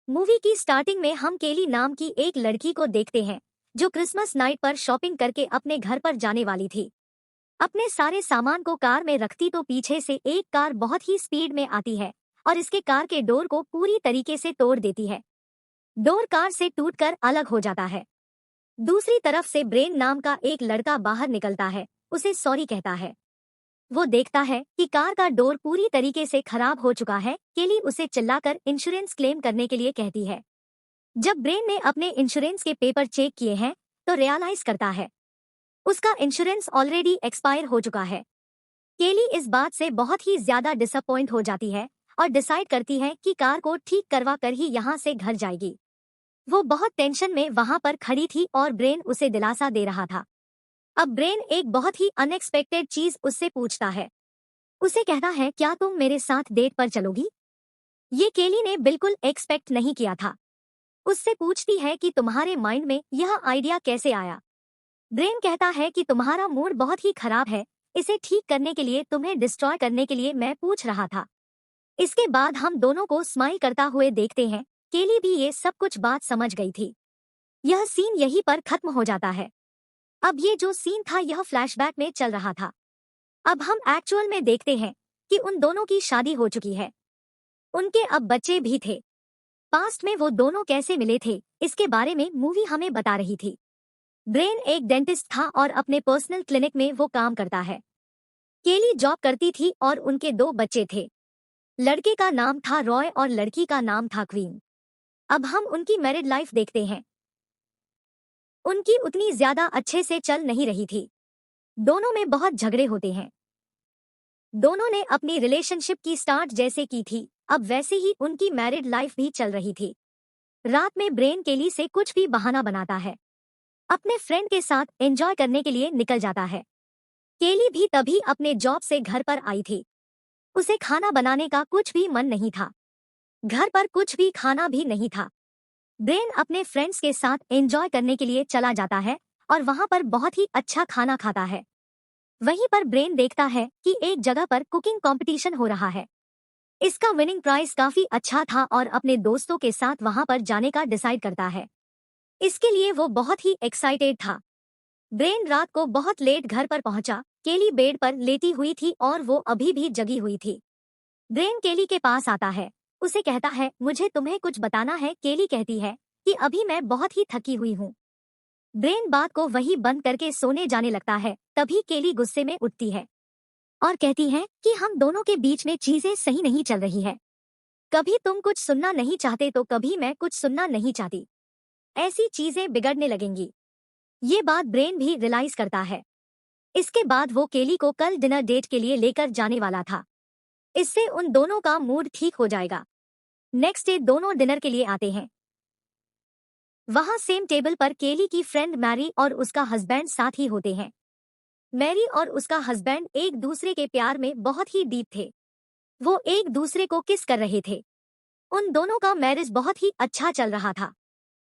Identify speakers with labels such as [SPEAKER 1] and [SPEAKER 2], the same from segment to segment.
[SPEAKER 1] Movie की starting में हम केली नाम की एक लड़की को देखते हैं जो क्रिसमस नाइट पर शॉपिंग करके अपने घर पर जाने वाली थी। अपने सारे सामान को कार में रखती तो पीछे से एक कार बहुत ही स्पीड में आती है और इसके कार के डोर को पूरी तरीके से तोड़ देती है। डोर कार से टूटकर अलग हो जाता है। दूसरी तरफ से ब्रेन नाम का एक लड़का बाहर निकलता है, उसे सॉरी कहता है। वो देखता है कि कार का डोर पूरी तरीके से खराब हो चुका है। केली उसे चिल्लाकर इंश्योरेंस क्लेम करने के लिए कहती है। जब ब्रेन ने अपने इंश्योरेंस के पेपर चेक किए हैं तो रियलाइज करता है उसका इंश्योरेंस ऑलरेडी एक्सपायर हो चुका है। केली इस बात से बहुत ही ज्यादा डिसअपॉइंट हो जाती है और डिसाइड करती है कि कार को ठीक करवा कर ही यहाँ से घर जाएगी। वो बहुत टेंशन में वहां पर खड़ी थी और ब्रेन उसे दिलासा दे रहा था। अब ब्रेन एक बहुत ही अनएक्सपेक्टेड चीज उससे पूछता है। उसे कहता है, क्या तुम मेरे साथ डेट पर चलोगी? ये केली ने बिल्कुल एक्सपेक्ट नहीं किया था। उससे पूछती है कि तुम्हारे माइंड में यह आइडिया कैसे आया? ब्रेन कहता है कि तुम्हारा मूड बहुत ही खराब है, इसे ठीक करने के लिए, तुम्हें डिस्ट्रॉय करने के लिए मैं पूछ रहा था। इसके बाद हम दोनों को स्माइल करता हुए देखते हैं। केली भी ये सब कुछ बात समझ गई थी। यह सीन यहीं पर खत्म हो जाता है। अब ये जो सीन था यह फ्लैशबैक में चल रहा था। अब हम एक्चुअल में देखते हैं कि उन दोनों की शादी हो चुकी है। उनके अब बच्चे भी थे। पास्ट में वो दोनों कैसे मिले थे, इसके बारे में मूवी हमें बता रही थी। ब्रेन एक डेंटिस्ट था और अपने पर्सनल क्लिनिक में वो काम करता है। केली जॉब करती थी और उनके दो बच्चे थे। लड़के का नाम था रॉय और लड़की का नाम था क्वीन। अब हम उनकी मैरिड लाइफ देखते हैं। उनकी उतनी ज्यादा अच्छे से चल नहीं रही थी। दोनों में बहुत झगड़े होते हैं। दोनों ने अपनी रिलेशनशिप की स्टार्ट जैसे की थी, अब वैसे ही उनकी मैरिड लाइफ भी चल रही थी। रात में ब्रेन केली से कुछ भी बहाना बनाता है। अपने फ्रेंड के साथ एंजॉय करने के लिए निकल जाता है। केली भी तभी अपने जॉब से घर पर आई थी। उसे खाना बनाने का कुछ भी मन नहीं था। घर पर कुछ भी खाना भी नहीं था। ब्रेन अपने फ्रेंड्स के साथ एंजॉय करने के लिए चला जाता है और वहां पर बहुत ही अच्छा खाना खाता है। वहीं पर ब्रेन देखता है कि एक जगह पर कुकिंग कंपटीशन हो रहा है। इसका विनिंग प्राइस काफी अच्छा था और अपने दोस्तों के साथ वहां पर जाने का डिसाइड करता है। इसके लिए वो बहुत ही एक्साइटेड था। ब्रेन रात को बहुत लेट घर पर पहुंचा। केली बेड पर लेटी हुई थी और वो अभी भी जगी हुई थी। ब्रेन केली के पास आता है। उसे कहता है, मुझे तुम्हें कुछ बताना है। केली कहती है कि अभी मैं बहुत ही थकी हुई हूँ। ब्रेन बात को वही बंद करके सोने जाने लगता है। तभी केली गुस्से में उठती है और कहती है कि हम दोनों के बीच में चीजें सही नहीं चल रही है। कभी तुम कुछ सुनना नहीं चाहते तो कभी मैं कुछ सुनना नहीं चाहती। ऐसी चीजें बिगड़ने लगेंगी। ये बात ब्रेन भी रियलाइज करता है। इसके बाद वो केली को कल डिनर डेट के लिए लेकर जाने वाला था। इससे उन दोनों का मूड ठीक हो जाएगा। नेक्स्ट डे दोनों डिनर के लिए आते हैं। वहां सेम टेबल पर केली की फ्रेंड मैरी और उसका हस्बैंड साथ ही होते हैं। मैरी और उसका हस्बैंड एक दूसरे के प्यार में बहुत ही डीप थे। वो एक दूसरे को किस कर रहे थे। उन दोनों का मैरिज बहुत ही अच्छा चल रहा था।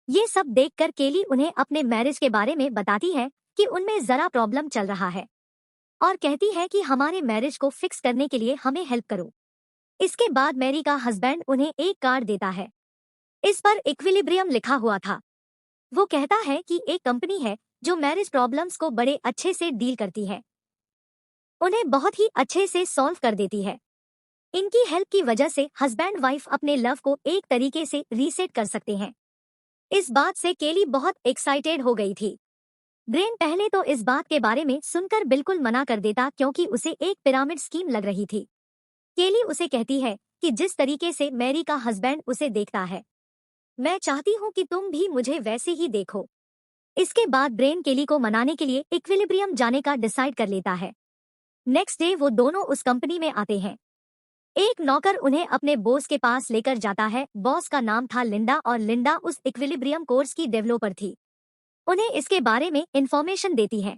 [SPEAKER 1] ये सब देखकर केली उन्हें अपने मैरिज के बारे में बताती है कि उनमें जरा प्रॉब्लम चल रहा है और कहती है कि हमारे मैरिज को फिक्स करने के लिए हमें हेल्प करो। इसके बाद मैरी का हस्बैंड उन्हें एक कार्ड देता है। इस पर इक्विलिब्रियम लिखा हुआ था। वो कहता है कि एक कंपनी है जो मैरिज प्रॉब्लम्स को बड़े अच्छे से डील करती है, उन्हें बहुत ही अच्छे से सॉल्व कर देती है। इनकी हेल्प की वजह से हस्बैंड वाइफ अपने लव को एक तरीके से रीसेट कर सकते हैं। इस बात से केली बहुत एक्साइटेड हो गई थी। ब्रेन पहले तो इस बात के बारे में सुनकर बिल्कुल मना कर देता क्योंकि उसे एक पिरामिड स्कीम लग रही थी। केली उसे कहती है कि जिस तरीके से मैरी का हस्बैंड उसे देखता है, मैं चाहती हूँ कि तुम भी मुझे वैसे ही देखो। इसके बाद ब्रेन केली को मनाने के लिए इक्विलिब्रियम जाने का डिसाइड कर लेता है। नेक्स्ट डे वो दोनों उस कंपनी में आते हैं। एक नौकर उन्हें अपने बॉस के पास लेकर जाता है। बॉस का नाम था लिंडा और लिंडा उस इक्विलिब्रियम कोर्स की डेवलपर थी। उन्हें इसके बारे में इंफॉर्मेशन देती है।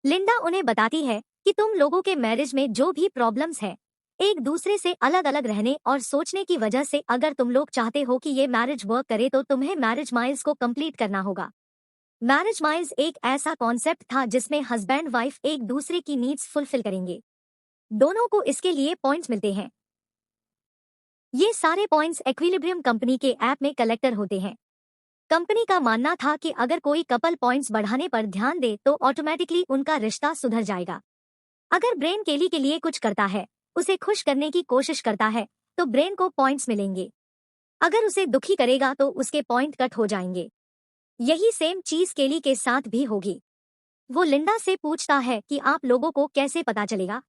[SPEAKER 1] लिंडा उन्हें बताती है कि तुम लोगों के मैरिज में जो भी प्रॉब्लम्स है, एक दूसरे से अलग अलग रहने और सोचने की वजह से, अगर तुम लोग चाहते हो कि ये मैरिज वर्क करे तो तुम्हें मैरिज माइल्स को कंप्लीट करना होगा। मैरिज माइल्स एक ऐसा कॉन्सेप्ट था जिसमें हस्बैंड वाइफ एक दूसरे की नीड्स फुलफिल करेंगे। दोनों को इसके लिए पॉइंट्स मिलते हैं। ये सारे पॉइंट्स इक्विलिब्रियम कंपनी के ऐप में कलेक्टर होते हैं। कंपनी का मानना था कि अगर कोई कपल पॉइंट्स बढ़ाने पर ध्यान दे तो ऑटोमेटिकली उनका रिश्ता सुधर जाएगा। अगर ब्रेन केली के लिए कुछ करता है, उसे खुश करने की कोशिश करता है, तो ब्रेन को पॉइंट्स मिलेंगे। अगर उसे दुखी करेगा तो उसके पॉइंट कट हो जाएंगे। यही सेम चीज केली के साथ भी होगी। वो लिंडा से पूछता है कि आप लोगों को कैसे पता चलेगा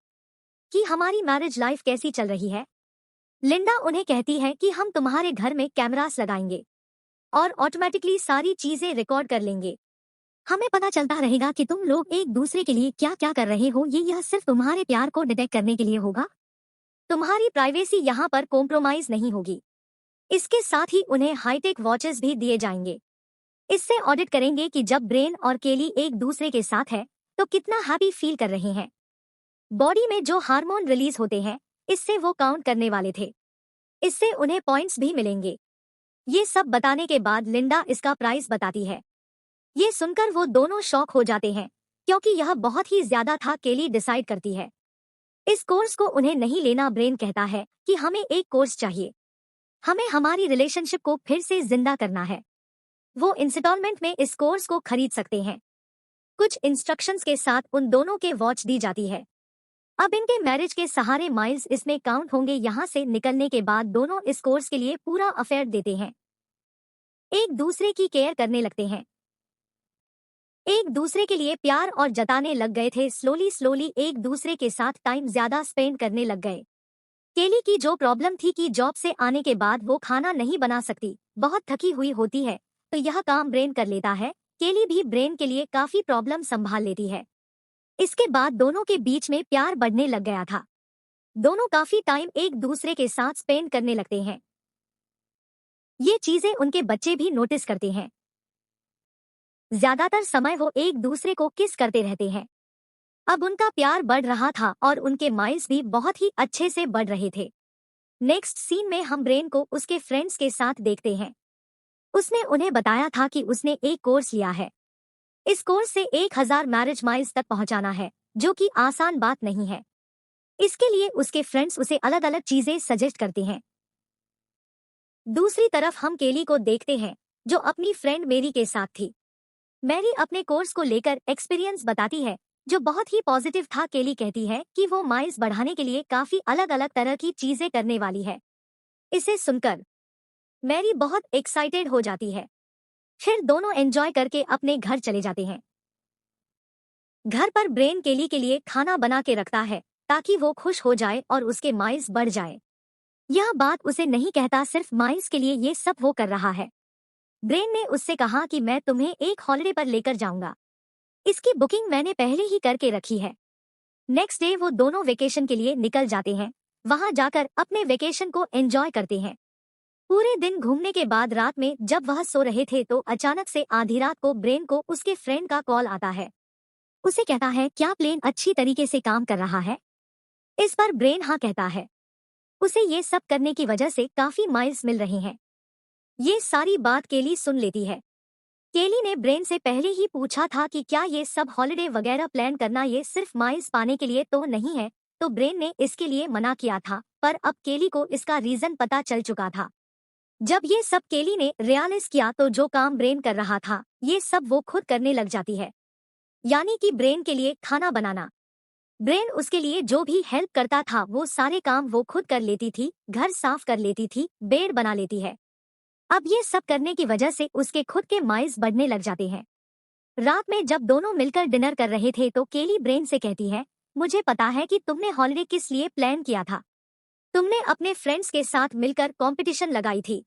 [SPEAKER 1] कि हमारी मैरिज लाइफ कैसी चल रही है। लिंडा उन्हें कहती है कि हम तुम्हारे घर में कैमरास लगाएंगे और ऑटोमेटिकली सारी चीजें रिकॉर्ड कर लेंगे। हमें पता चलता रहेगा कि तुम लोग एक दूसरे के लिए क्या क्या कर रहे हो। यह सिर्फ तुम्हारे प्यार को डिटेक्ट करने के लिए होगा। तुम्हारी प्राइवेसी यहाँ पर कॉम्प्रोमाइज नहीं होगी। इसके साथ ही उन्हें हाईटेक वॉचेस भी दिए जाएंगे। इससे ऑडिट करेंगे कि जब ब्रेन और केली एक दूसरे के साथ है तो कितना हैप्पी फील कर रहे हैं। बॉडी में जो हार्मोन रिलीज होते हैं, इससे वो काउंट करने वाले थे। इससे उन्हें पॉइंट्स भी मिलेंगे। ये सब बताने के बाद लिंडा इसका प्राइस बताती है। ये सुनकर वो दोनों शॉक हो जाते हैं क्योंकि यह बहुत ही ज्यादा था। केली डिसाइड करती है इस कोर्स को उन्हें नहीं लेना। ब्रेन कहता है कि हमें एक कोर्स चाहिए, हमें हमारी रिलेशनशिप को फिर से जिंदा करना है। वो इंस्टॉलमेंट में इस कोर्स को खरीद सकते हैं। कुछ इंस्ट्रक्शंस के साथ उन दोनों के वॉच दी जाती है। अब इनके मैरिज के सहारे माइल्स इसमें काउंट होंगे। यहाँ से निकलने के बाद दोनों इस कोर्स के लिए पूरा अफेयर देते हैं। एक दूसरे की केयर करने लगते हैं, एक दूसरे के लिए प्यार और जताने लग गए थे। स्लोली स्लोली एक दूसरे के साथ टाइम ज्यादा स्पेंड करने लग गए। केली की जो प्रॉब्लम थी कि जॉब से आने के बाद वो खाना नहीं बना सकती, बहुत थकी हुई होती है, तो यह काम ब्रेन कर लेता है। केली भी ब्रेन के लिए काफी प्रॉब्लम संभाल लेती है। इसके बाद दोनों के बीच में प्यार बढ़ने लग गया था। दोनों काफी टाइम एक दूसरे के साथ स्पेंड करने लगते हैं। ये चीजें उनके बच्चे भी नोटिस करते हैं। ज्यादातर समय वो एक दूसरे को किस करते रहते हैं। अब उनका प्यार बढ़ रहा था और उनके माइल्स भी बहुत ही अच्छे से बढ़ रहे थे। नेक्स्ट सीन में हम ब्रेन को उसके फ्रेंड्स के साथ देखते हैं। उसने उन्हें बताया था कि उसने एक कोर्स लिया है। इस कोर्स से 1000 मैरिज माइल्स तक पहुंचाना है, जो कि आसान बात नहीं है। इसके लिए उसके फ्रेंड्स उसे अलग अलग चीजें सजेस्ट करते हैं। दूसरी तरफ हम केली को देखते हैं, जो अपनी फ्रेंड मेरी के साथ थी। मैरी अपने कोर्स को लेकर एक्सपीरियंस बताती है, जो बहुत ही पॉजिटिव था। केली कहती है कि वो माइल्स बढ़ाने के लिए काफी अलग अलग तरह की चीजें करने वाली है। इसे सुनकर मैरी बहुत एक्साइटेड हो जाती है। फिर दोनों एंजॉय करके अपने घर चले जाते हैं। घर पर ब्रेन केली के लिए खाना बना के रखता है ताकि वो खुश हो जाए और उसके माइल्स बढ़ जाए। यह बात उसे नहीं कहता, सिर्फ माइल्स के लिए ये सब वो कर रहा है। ब्रेन ने उससे कहा कि मैं तुम्हें एक हॉलिडे पर लेकर जाऊंगा, इसकी बुकिंग मैंने पहले ही करके रखी है। नेक्स्ट डे वो दोनों वेकेशन के लिए निकल जाते हैं। वहां जाकर अपने वेकेशन को एंजॉय करते हैं। पूरे दिन घूमने के बाद रात में जब वह सो रहे थे तो अचानक से आधी रात को ब्रेन को उसके फ्रेंड का कॉल आता है। उसे कहता है, क्या प्लेन अच्छी तरीके से काम कर रहा है? इस पर ब्रेन हाँ कहता है। उसे ये सब करने की वजह से काफी माइल्स मिल रहे हैं। ये सारी बात केली सुन लेती है। केली ने ब्रेन से पहले ही पूछा था कि क्या ये सब हॉलिडे वगैरह प्लान करना ये सिर्फ माइल्स पाने के लिए तो नहीं है, तो ब्रेन ने इसके लिए मना किया था। पर अब केली को इसका रीजन पता चल चुका था। जब ये सब केली ने रियलाइज किया तो जो काम ब्रेन कर रहा था, ये सब वो खुद करने लग जाती है। यानी कि ब्रेन के लिए खाना बनाना। ब्रेन उसके लिए जो भी हेल्प करता था वो सारे काम वो खुद कर लेती थी। घर साफ कर लेती थी, बेड बना लेती है। अब ये सब करने की वजह से उसके खुद के माइल्स बढ़ने लग जाते हैं। रात में जब दोनों मिलकर डिनर कर रहे थे तो केली ब्रेन से कहती है, मुझे पता है कि तुमने हॉलिडे किस लिए प्लान किया था। तुमने अपने फ्रेंड्स के साथ मिलकर कंपटीशन लगाई थी।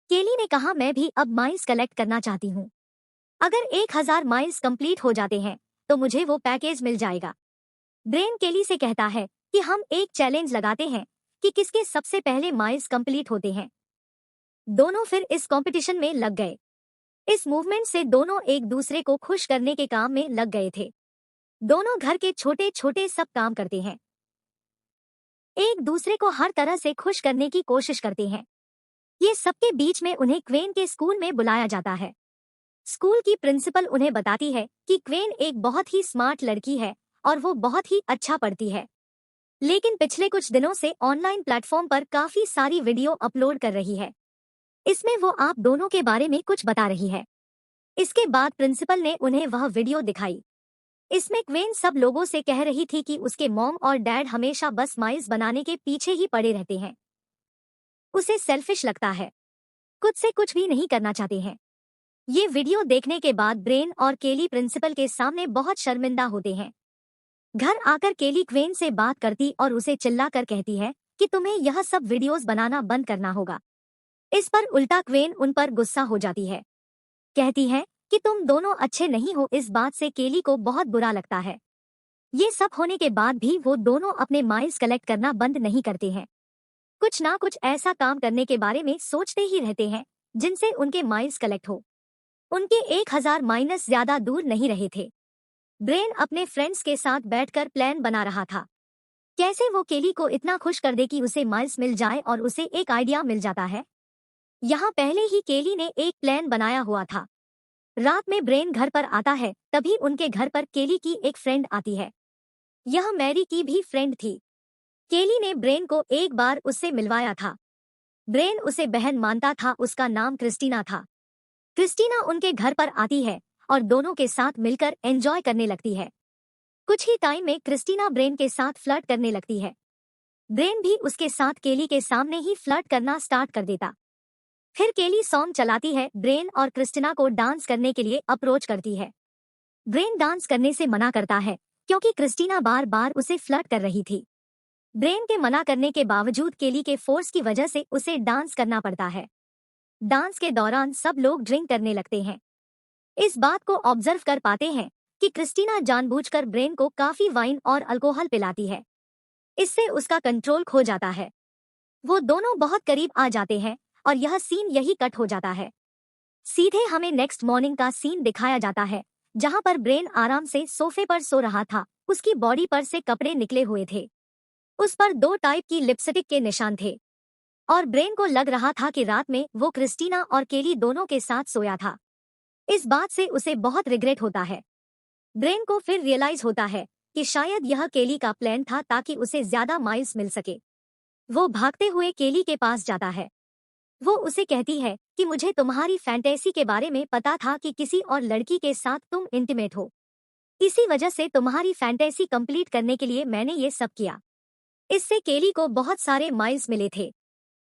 [SPEAKER 1] केली ने कहा, मैं भी अब माइल्स कलेक्ट करना चाहती हूँ। अगर 1000 माइल्स कंप्लीट हो जाते हैं तो मुझे वो पैकेज मिल जाएगा। ब्रेन केली से कहता है कि हम एक चैलेंज लगाते हैं कि किसके सबसे पहले माइल्स कंप्लीट होते हैं। दोनों फिर इस कंपटीशन में लग गए। इस मूवमेंट से दोनों एक दूसरे को खुश करने के काम में लग गए थे। दोनों घर के छोटे छोटे सब काम करते हैं, एक दूसरे को हर तरह से खुश करने की कोशिश करते हैं। ये सबके बीच में उन्हें क्वेन के स्कूल में बुलाया जाता है। स्कूल की प्रिंसिपल उन्हें बताती है कि क्वेन एक बहुत ही स्मार्ट लड़की है और वो बहुत ही अच्छा पढ़ती है। लेकिन पिछले कुछ दिनों से ऑनलाइन प्लेटफॉर्म पर काफी सारी वीडियो अपलोड कर रही है। इसमें वो आप दोनों के बारे में कुछ बता रही है। इसके बाद प्रिंसिपल ने उन्हें वह वीडियो दिखाई। इसमें क्वेन सब लोगों से कह रही थी कि उसके मॉम और डैड हमेशा बस माइल्स बनाने के पीछे ही पड़े रहते हैं। उसे सेल्फिश लगता है, खुद से कुछ भी नहीं करना चाहते हैं। ये वीडियो देखने के बाद ब्रेन और केली प्रिंसिपल के सामने बहुत शर्मिंदा होते हैं। घर आकर केली क्वेन से बात करती और उसे चिल्लाकर कहती है कि तुम्हें यह सब वीडियोस बनाना बंद करना होगा। इस पर उल्टा क्वेन उन पर गुस्सा हो जाती है, कहती है कि तुम दोनों अच्छे नहीं हो। इस बात से केली को बहुत बुरा लगता है। ये सब होने के बाद भी वो दोनों अपने माइल्स कलेक्ट करना बंद नहीं करते हैं। कुछ ना कुछ ऐसा काम करने के बारे में सोचते ही रहते हैं जिनसे उनके माइल्स कलेक्ट हो। उनके 1000 माइनस ज्यादा दूर नहीं रहे थे। ब्रेन अपने फ्रेंड्स के साथ बैठकर प्लान बना रहा था, कैसे वो केली को इतना खुश कर दे कि उसे माइल्स मिल जाए और उसे एक आइडिया मिल जाता है। यहाँ पहले ही केली ने एक प्लान बनाया हुआ था। रात में ब्रेन घर पर आता है, तभी उनके घर पर केली की एक फ्रेंड आती है। यह मैरी की भी फ्रेंड थी। केली ने ब्रेन को एक बार उससे मिलवाया था। ब्रेन उसे बहन मानता था। उसका नाम क्रिस्टीना था। क्रिस्टीना उनके घर पर आती है और दोनों के साथ मिलकर एंजॉय करने लगती है। कुछ ही टाइम में क्रिस्टीना ब्रेन के साथ फ्लर्ट करने लगती है। ब्रेन भी उसके साथ केली के सामने ही फ्लर्ट करना स्टार्ट कर देता। फिर केली सॉन्ग चलाती है। ब्रेन और क्रिस्टीना को डांस करने के लिए अप्रोच करती है। ब्रेन डांस करने से मना करता है क्योंकि क्रिस्टीना बार बार उसे फ्लर्ट कर रही थी। ब्रेन के मना करने के बावजूद केली के फोर्स की वजह से उसे डांस करना पड़ता है। डांस के दौरान सब लोग ड्रिंक करने लगते हैं। इस बात को ऑब्जर्व कर पाते हैं कि क्रिस्टीना जानबूझकर ब्रेन को काफी वाइन और अल्कोहल पिलाती है। इससे उसका कंट्रोल खो जाता है। वो दोनों बहुत करीब आ जाते हैं और यह सीन यही कट हो जाता है। सीधे हमें नेक्स्ट मॉर्निंग का सीन दिखाया जाता है, जहां पर ब्रेन आराम से सोफे पर सो रहा था। उसकी बॉडी पर से कपड़े निकले हुए थे। उस पर 2 टाइप की लिपस्टिक के निशान थे और ब्रेन को लग रहा था कि रात में वो क्रिस्टीना और केली दोनों के साथ सोया था। इस बात से उसे बहुत रिग्रेट होता है। ब्रेन को फिर रियलाइज होता है कि शायद यह केली का प्लान था ताकि उसे ज्यादा माइल्स मिल सके। वो भागते हुए केली के पास जाता है। वो उसे कहती है कि मुझे तुम्हारी फैंटेसी के बारे में पता था कि किसी और लड़की के साथ तुम इंटीमेट हो। इसी वजह से तुम्हारी फैंटेसी कंप्लीट करने के लिए मैंने ये सब किया। इससे केली को बहुत सारे माइल्स मिले थे।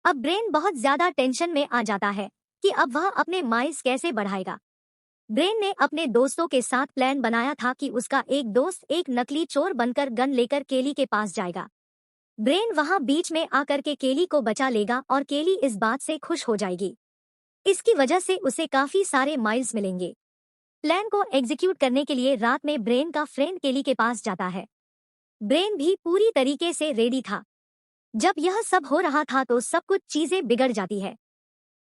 [SPEAKER 1] अब ब्रेन बहुत ज्यादा टेंशन में आ जाता है कि अब वह अपने माइल्स कैसे बढ़ाएगा। ब्रेन ने अपने दोस्तों के साथ प्लान बनाया था कि उसका एक दोस्त एक नकली चोर बनकर गन लेकर केली के पास जाएगा। ब्रेन वहां बीच में आकर के केली को बचा लेगा और केली इस बात से खुश हो जाएगी। इसकी वजह से उसे काफी सारे माइल्स मिलेंगे। प्लान को एग्जीक्यूट करने के लिए रात में ब्रेन का फ्रेंड केली के पास जाता है। ब्रेन भी पूरी तरीके से रेडी था। जब यह सब हो रहा था तो सब कुछ चीजें बिगड़ जाती है।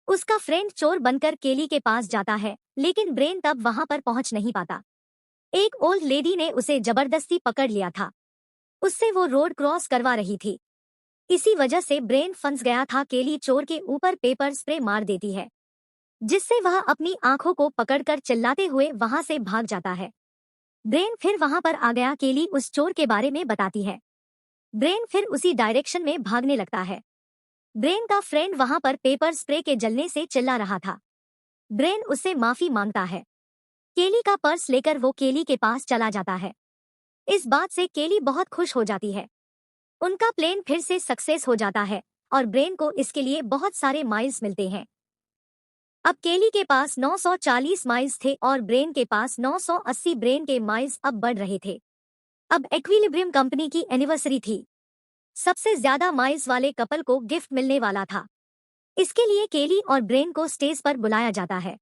[SPEAKER 1] उसका फ्रेंड चोर बनकर केली के पास जाता है, लेकिन ब्रेन तब वहां पर पहुंच नहीं पाता। एक ओल्ड लेडी ने उसे जबरदस्ती पकड़ लिया था। उससे वो रोड क्रॉस करवा रही थी। इसी वजह से ब्रेन फंस गया था। केली चोर के ऊपर पेपर स्प्रे मार देती है, जिससे वह अपनी आंखों को पकड़कर चिल्लाते हुए वहां से भाग जाता है। ब्रेन फिर वहां पर आ गया। केली उस चोर के बारे में बताती है। ब्रेन फिर उसी डायरेक्शन में भागने लगता है। ब्रेन का फ्रेंड वहां पर पेपर स्प्रे के जलने से चिल्ला रहा था। ब्रेन उससे माफी मांगता है। केली का पर्स लेकर वो केली के पास चला जाता है। इस बात से केली बहुत खुश हो जाती है। उनका प्लेन फिर से सक्सेस हो जाता है और ब्रेन को इसके लिए बहुत सारे माइल्स मिलते हैं। अब केली के पास 940 माइल्स थे और ब्रेन के पास 980। ब्रेन के माइल्स अब बढ़ रहे थे। अब एक्विलिब्रियम कंपनी की एनिवर्सरी थी। सबसे ज्यादा माइल्स वाले कपल को गिफ्ट मिलने वाला था। इसके लिए केली और ब्रेन को स्टेज पर बुलाया जाता है।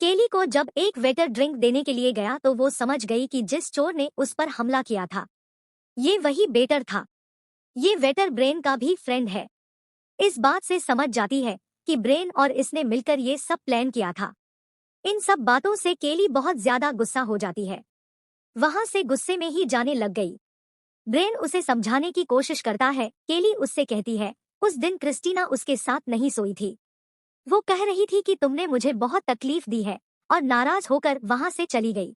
[SPEAKER 1] केली को जब एक वेटर ड्रिंक देने के लिए गया तो वो समझ गई कि जिस चोर ने उस पर हमला किया था ये वही बेटर था। ये वेटर ब्रेन का भी फ्रेंड है। इस बात से समझ जाती है कि ब्रेन और इसने मिलकर ये सब प्लान किया था। इन सब बातों से केली बहुत ज्यादा गुस्सा हो जाती है। वहां से गुस्से में ही जाने लग गई। ब्रेन उसे समझाने की कोशिश करता है। केली उससे कहती है, उस दिन क्रिस्टीना उसके साथ नहीं सोई थी। वो कह रही थी कि तुमने मुझे बहुत तकलीफ दी है और नाराज होकर वहां से चली गई।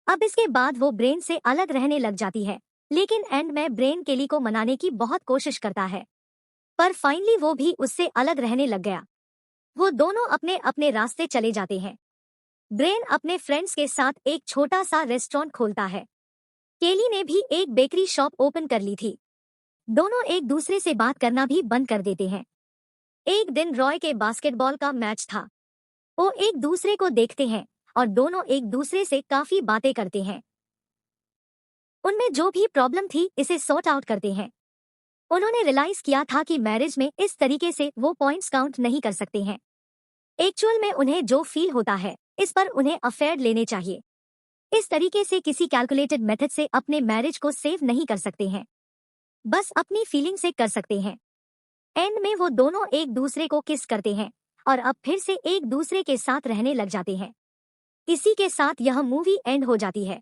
[SPEAKER 1] अब इसके बाद वो ब्रेन से अलग रहने लग जाती है लेकिन एंड में ब्रेन केली को मनाने की बहुत कोशिश करता है, पर फाइनली वो भी उससे अलग रहने लग गया। वो दोनों अपने अपने रास्ते चले जाते हैं। ब्रेन अपने फ्रेंड्स के साथ एक छोटा सा रेस्टोरेंट खोलता है। केली ने भी एक बेकरी शॉप ओपन कर ली थी। दोनों एक दूसरे से बात करना भी बंद कर देते हैं। एक दिन रॉय के बास्केटबॉल का मैच था। वो एक दूसरे को देखते हैं और दोनों एक दूसरे से काफी बातें करते हैं। उनमें जो भी प्रॉब्लम थी इसे सॉर्ट आउट करते हैं। उन्होंने रियलाइज किया था कि मैरिज में इस तरीके से वो पॉइंट्स काउंट नहीं कर सकते हैं। एक्चुअल में उन्हें जो फील होता है इस पर उन्हें अफेयर लेने चाहिए। इस तरीके से किसी कैलकुलेटेड मेथड से अपने मैरिज को सेव नहीं कर सकते हैं, बस अपनी फीलिंग से कर सकते हैं। एंड में वो दोनों एक दूसरे को किस करते हैं और अब फिर से एक दूसरे के साथ रहने लग जाते हैं। इसी के साथ यह मूवी एंड हो जाती है।